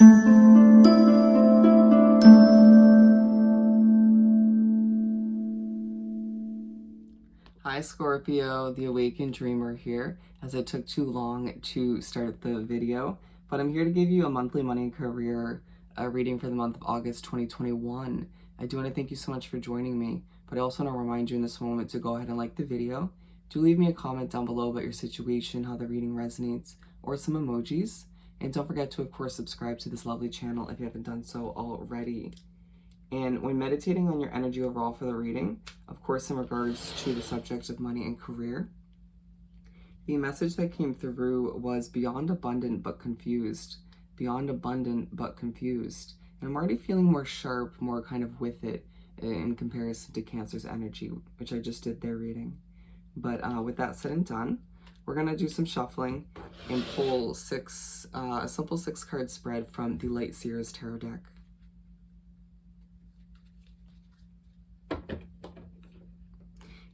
Hi Scorpio, the Awakened Dreamer here, as it took too long to start the video, but I'm here to give you a monthly money and career reading for the month of August 2021. I do want to thank you so much for joining me, but I also want to remind you in this moment to go ahead and like the video. Do leave me a comment down below about your situation, how the reading resonates, or some emojis, and don't forget to of course subscribe to this lovely channel if you haven't done so already. And when meditating on your energy overall for the reading, of course, in regards to the subject of money and career, the message that came through was beyond abundant but confused. Beyond abundant but confused. And I'm already feeling more sharp, more kind of with it in comparison to Cancer's energy, which I just did their reading. But with that said and done, we're going to do some shuffling and pull a simple 6-card spread from the Light Seers Tarot deck.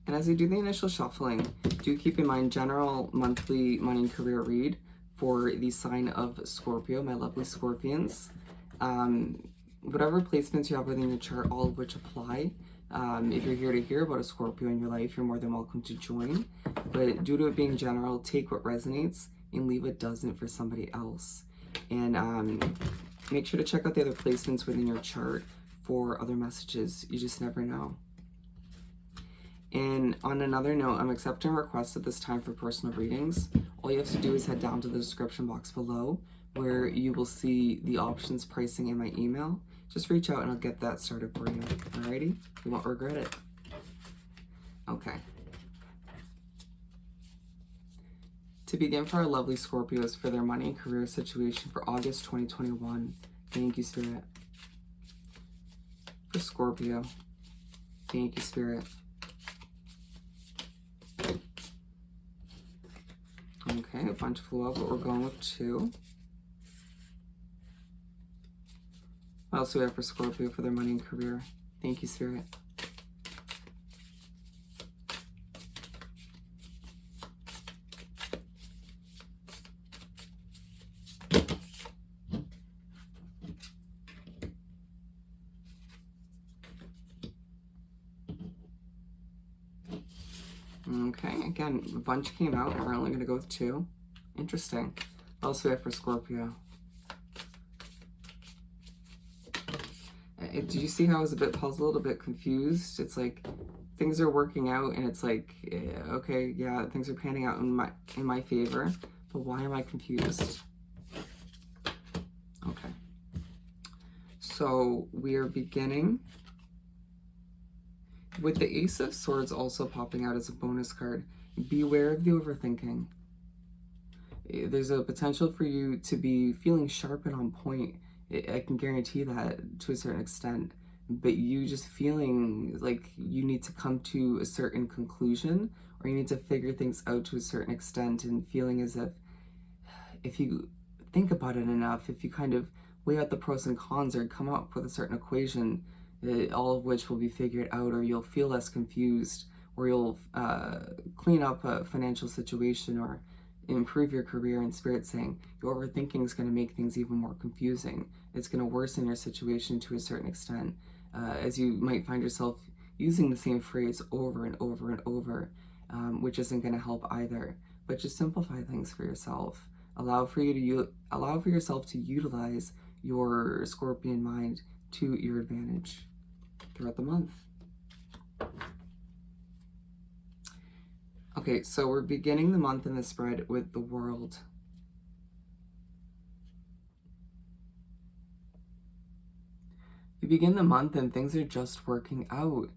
And as you do the initial shuffling, do keep in mind general monthly money and career read for the sign of Scorpio, my lovely Scorpions. Whatever placements you have within your chart, all of which apply. If you're here to hear about a Scorpio in your life, you're more than welcome to join. But due to it being general, take what resonates and leave what doesn't for somebody else. And make sure to check out the other placements within your chart for other messages. You just never know. And on another note, I'm accepting requests at this time for personal readings. All you have to do is head down to the description box below where you will see the options, pricing, and my email. Just reach out and I'll get that started for you. Alrighty? You won't regret it. Okay. To begin for our lovely Scorpios for their money and career situation for August 2021. Thank you, Spirit. For Scorpio. Thank you, Spirit. Okay, a bunch flew out, but we're going with 2. What else do we have for Scorpio for their money and career? Thank you, Spirit. Okay, again, a bunch came out, and we're only going to go with 2. Interesting. What else do we have for Scorpio? Did you see how I was a bit puzzled, a bit confused? It's like things are working out, and it's like, okay, yeah, things are panning out in my favor, but why am I confused? Okay. So we are beginning with the Ace of Swords also popping out as a bonus card. Beware of the overthinking. There's a potential for you to be feeling sharp and on point. I can guarantee that to a certain extent. But you just feeling like you need to come to a certain conclusion, or you need to figure things out to a certain extent, and feeling as if you think about it enough, if you kind of weigh out the pros and cons or come up with a certain equation, all of which will be figured out, or you'll feel less confused, or you'll clean up a financial situation or improve your career. And Spirit saying your overthinking is going to make things even more confusing. It's going to worsen your situation to a certain extent, as you might find yourself using the same phrase over and over and over, which isn't going to help either. But just simplify things for yourself. Allow for yourself to utilize your Scorpion mind to your advantage throughout the month. Okay, so we're beginning the month in the spread with the World. You begin the month and things are just working out.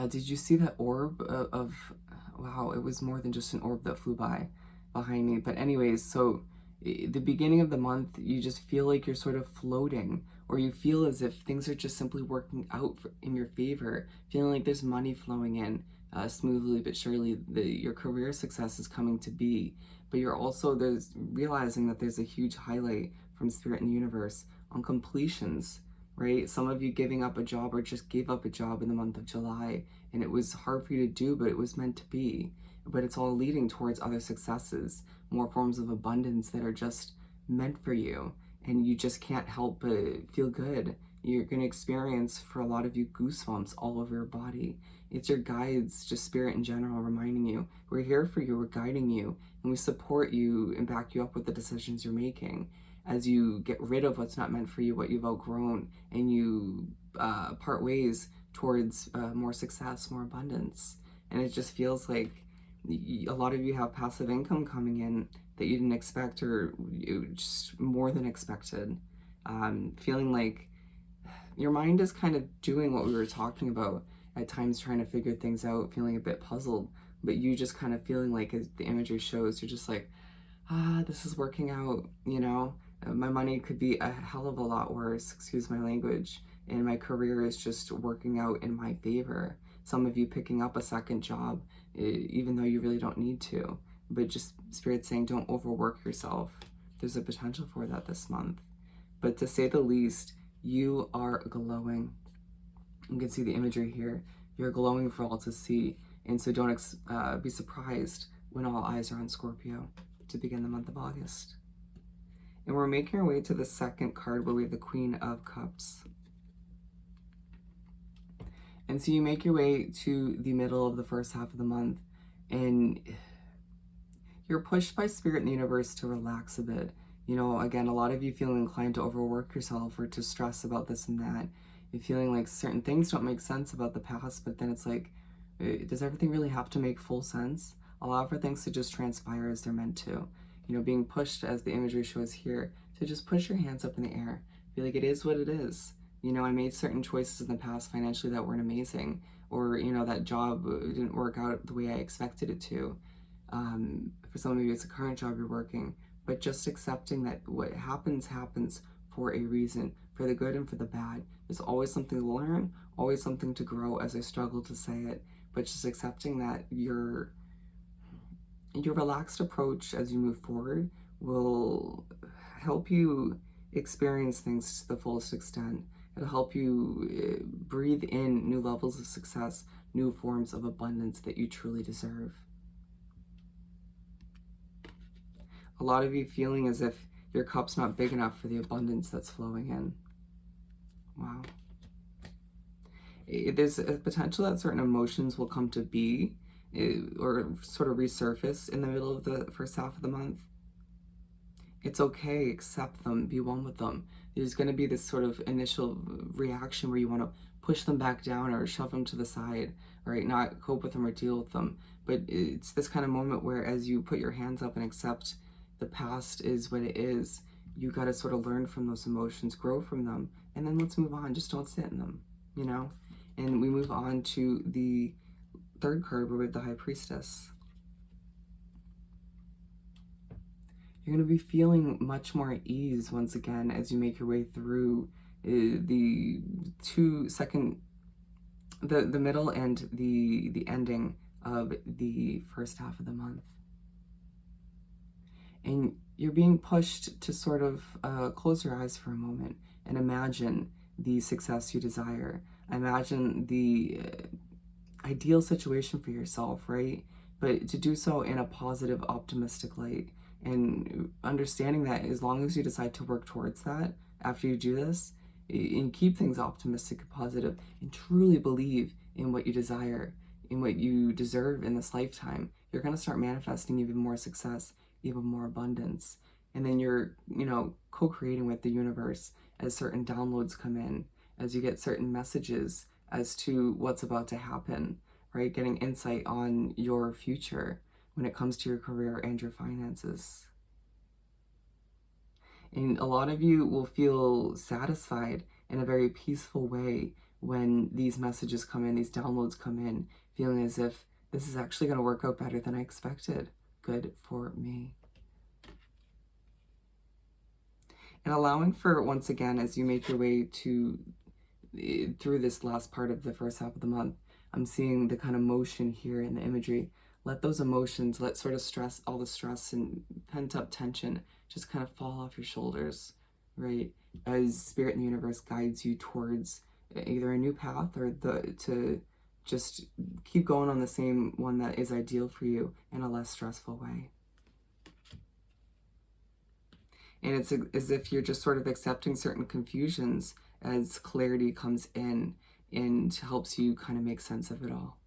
Did you see that orb wow, it was more than just an orb that flew by behind me. But anyways, so the beginning of the month, you just feel like you're sort of floating, or you feel as if things are just simply working out in your favor, feeling like there's money flowing in smoothly but surely. Your career success is coming to be, but you're also realizing that there's a huge highlight from Spirit and the universe on completions, right? Some of you giving up a job or just gave up a job in the month of July, and it was hard for you to do, but it was meant to be. But it's all leading towards other successes, more forms of abundance that are just meant for you. and you just can't help but feel good. You're going to experience, for a lot of you, goosebumps all over your body. It's your guides, just spirit in general, reminding you, we're here for you, we're guiding you, and we support you and back you up with the decisions you're making as you get rid of what's not meant for you, what you've outgrown, and you part ways towards more success, more abundance. And it just feels like a lot of you have passive income coming in that you didn't expect, or just more than expected. Feeling like your mind is kind of doing what we were talking about at times, trying to figure things out, feeling a bit puzzled, but you just kind of feeling like, as the imagery shows, you're just like, this is working out, you know? My money could be a hell of a lot worse, excuse my language, and my career is just working out in my favor. Some of you picking up a second job, even though you really don't need to, but just spirit saying, don't overwork yourself. There's a potential for that this month. But to say the least, you are glowing. You can see the imagery here. You're glowing for all to see. And so don't be surprised when all eyes are on Scorpio to begin the month of August. And we're making our way to the second card, where we have the Queen of Cups. And so you make your way to the middle of the first half of the month, and you're pushed by spirit in the universe to relax a bit. You know, again, a lot of you feeling inclined to overwork yourself or to stress about this and that. You're feeling like certain things don't make sense about the past, but then it's like, does everything really have to make full sense? Allow for things to just transpire as they're meant to. You know, being pushed, as the imagery shows here, to just push your hands up in the air. Be like, it is what it is. You know, I made certain choices in the past financially that weren't amazing, or, you know, that job didn't work out the way I expected it to. For some of you, it's a current job you're working, but just accepting that what happens for a reason, for the good and for the bad. There's always something to learn, always something to grow, as I struggle to say it, but just accepting that your relaxed approach as you move forward will help you experience things to the fullest extent. It'll help you breathe in new levels of success, new forms of abundance that you truly deserve. A lot of you feeling as if your cup's not big enough for the abundance that's flowing in. Wow. There's a potential that certain emotions will come to be, or sort of resurface in the middle of the first half of the month. It's okay, accept them, be one with them. There's going to be this sort of initial reaction where you want to push them back down or shove them to the side, right? Not cope with them or deal with them. But it's this kind of moment where, as you put your hands up and accept the past is what it is, you got to sort of learn from those emotions, grow from them, and then let's move on. Just don't sit in them, you know? And we move on to the third card, where we have the High Priestess. You're going to be feeling much more at ease once again as you make your way through the middle and the ending of the first half of the month. And you're being pushed to sort of close your eyes for a moment and imagine the success you desire. Imagine the ideal situation for yourself, right? But to do so in a positive, optimistic light. And understanding that as long as you decide to work towards that after you do this, and keep things optimistic and positive, and truly believe in what you desire, in what you deserve in this lifetime, you're going to start manifesting even more success, even more abundance. And then you're, you know, co-creating with the universe as certain downloads come in, as you get certain messages as to what's about to happen, right? Getting insight on your future when it comes to your career and your finances. And a lot of you will feel satisfied in a very peaceful way when these messages come in, these downloads come in, feeling as if this is actually going to work out better than I expected. Good for me. And allowing for, once again, as you make your way through this last part of the first half of the month, I'm seeing the kind of motion here in the imagery. Let those emotions, let sort of stress, all the stress and pent up tension just kind of fall off your shoulders, right? As spirit in the universe guides you towards either a new path or to just keep going on the same one that is ideal for you in a less stressful way. And it's as if you're just sort of accepting certain confusions as clarity comes in and helps you kind of make sense of it all.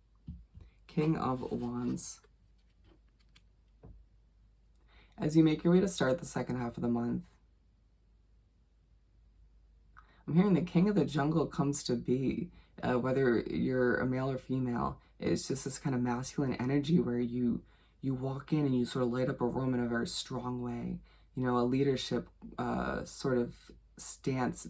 King of Wands. As you make your way to start the second half of the month, I'm hearing the King of the Jungle comes to be, whether you're a male or female. It's just this kind of masculine energy where you walk in and you sort of light up a room in a very strong way. You know, a leadership sort of stance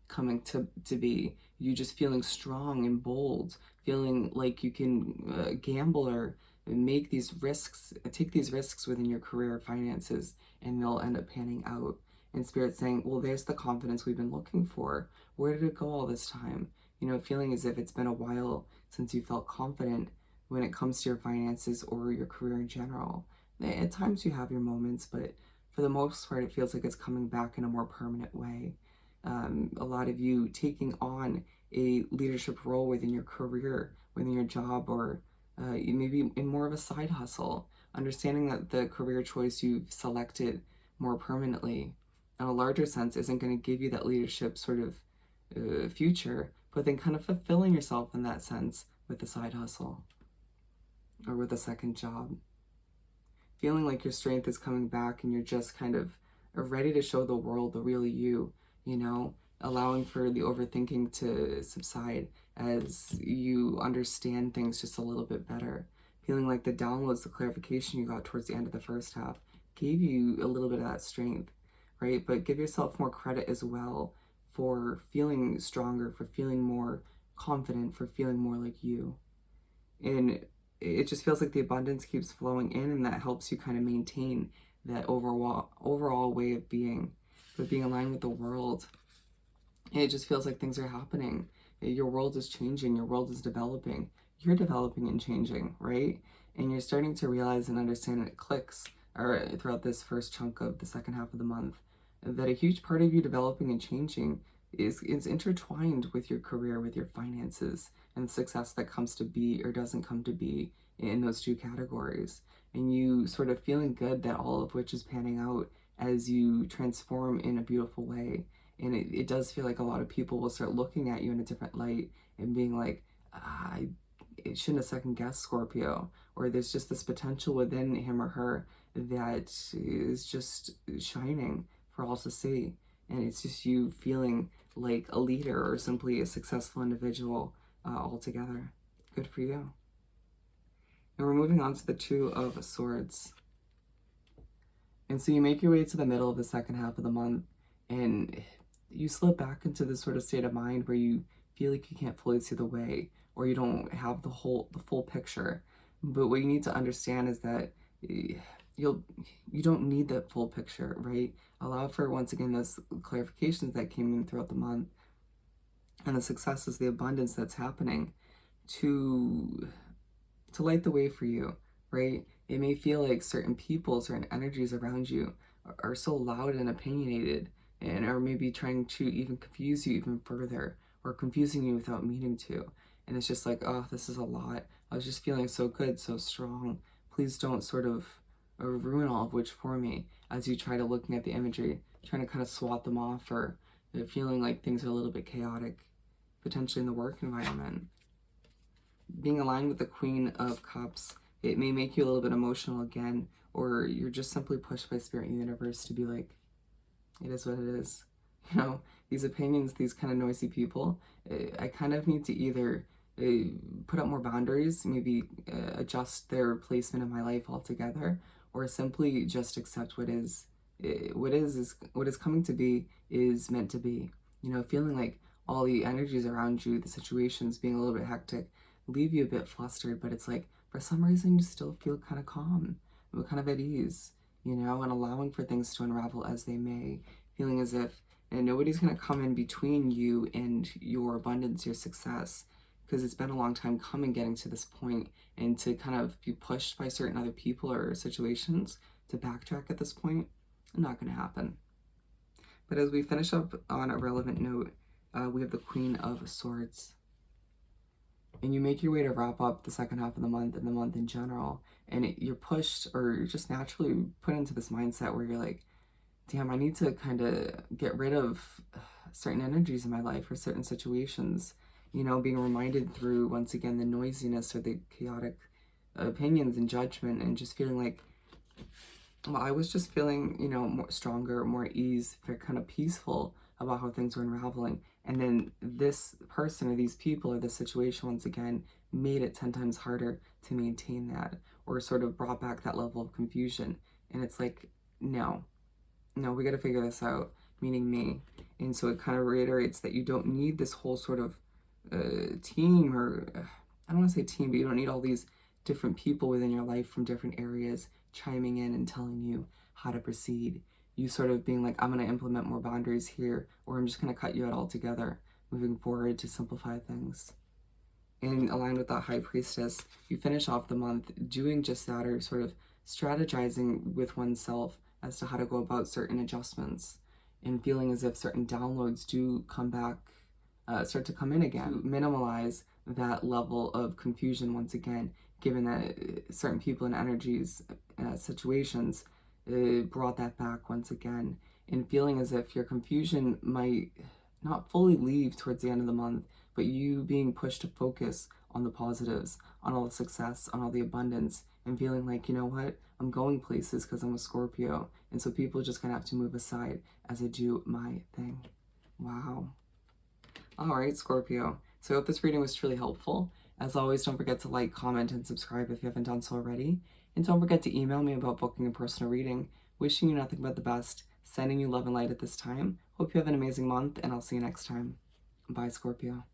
coming to be. You just feeling strong and bold, feeling like you can gamble or make these risks, take these risks within your career or finances, and they'll end up panning out. And Spirit saying, well, there's the confidence we've been looking for. Where did it go all this time? You know, feeling as if it's been a while since you felt confident when it comes to your finances or your career in general. At times you have your moments, but for the most part, it feels like it's coming back in a more permanent way. A lot of you taking on a leadership role within your career, within your job, or maybe in more of a side hustle, understanding that the career choice you've selected more permanently in a larger sense isn't going to give you that leadership sort of future, but then kind of fulfilling yourself in that sense with the side hustle or with a second job. Feeling like your strength is coming back and you're just kind of ready to show the world the real you, you know, allowing for the overthinking to subside as you understand things just a little bit better. Feeling like the downloads, the clarification you got towards the end of the first half gave you a little bit of that strength, right? But give yourself more credit as well for feeling stronger, for feeling more confident, for feeling more like you. And it just feels like the abundance keeps flowing in, and that helps you kind of maintain that overall way of being, but being aligned with the world. And it just feels like things are happening. Your world is changing, your world is developing, you're developing and changing, right? And you're starting to realize and understand, and it clicks or throughout this first chunk of the second half of the month, that a huge part of you developing and changing is intertwined with your career, with your finances, and the success that comes to be or doesn't come to be in those two categories. And you sort of feeling good that all of which is panning out as you transform in a beautiful way. And it does feel like a lot of people will start looking at you in a different light and being like, I shouldn't have second guessed Scorpio, or there's just this potential within him or her that is just shining for all to see. And it's just you feeling like a leader or simply a successful individual altogether. Good for you. And we're moving on to the Two of Swords. And so you make your way to the middle of the second half of the month, and you slip back into this sort of state of mind where you feel like you can't fully see the way, or you don't have the full picture. But what you need to understand is that you don't need that full picture, right? Allow for, once again, those clarifications that came in throughout the month and the successes, the abundance that's happening to light the way for you, right? It may feel like certain people, certain energies around you are so loud and opinionated and are maybe trying to even confuse you even further, or confusing you without meaning to. And it's just like, oh, this is a lot. I was just feeling so good, so strong. Please don't sort of ruin all of which for me, as you try to looking at the imagery, trying to kind of swat them off, or feeling like things are a little bit chaotic, potentially in the work environment. Being aligned with the Queen of Cups, it may make you a little bit emotional again, or you're just simply pushed by Spirit and the universe to be like, it is what it is. You know, these opinions, these kind of noisy people, I kind of need to either put up more boundaries, maybe adjust their placement in my life altogether, or simply just accept what is coming to be is meant to be. You know, feeling like all the energies around you, the situations being a little bit hectic, leave you a bit flustered, but it's like for some reason you still feel kind of calm, kind of at ease, you know, and allowing for things to unravel as they may, feeling as if nobody's going to come in between you and your abundance, your success, because it's been a long time coming getting to this point, and to kind of be pushed by certain other people or situations to backtrack at this point, not going to happen. But as we finish up on a relevant note, we have the Queen of Swords. And you make your way to wrap up the second half of the month and the month in general, and you're pushed or you're just naturally put into this mindset where you're like, damn, I need to kind of get rid of certain energies in my life or certain situations. You know, being reminded through, once again, the noisiness or the chaotic opinions and judgment, and just feeling like, well, I was just feeling, you know, more stronger, more at ease, very kind of peaceful about how things were unraveling. And then this person or these people or this situation, once again, made it 10 times harder to maintain that, or sort of brought back that level of confusion. And it's like, no, no, we got to figure this out, meaning me. And so it kind of reiterates that you don't need this whole sort of team, or I don't want to say team, but you don't need all these different people within your life from different areas chiming in and telling you how to proceed. You sort of being like, I'm going to implement more boundaries here, or I'm just going to cut you out altogether, moving forward to simplify things. And aligned with that High Priestess, you finish off the month doing just that, or sort of strategizing with oneself as to how to go about certain adjustments, and feeling as if certain downloads do come back, start to come in again. Minimalize that level of confusion once again, given that certain people and energies, situations, brought that back once again, and feeling as if your confusion might not fully leave towards the end of the month, but you being pushed to focus on the positives, on all the success, on all the abundance, and feeling like, you know what, I'm going places because I'm a Scorpio, and so people just gonna have to move aside as I do my thing. Wow. All right, Scorpio. So I hope this reading was truly helpful. As always, don't forget to like, comment, and subscribe if you haven't done so already. And don't forget to email me about booking a personal reading. Wishing you nothing but the best. Sending you love and light at this time. Hope you have an amazing month, and I'll see you next time. Bye, Scorpio.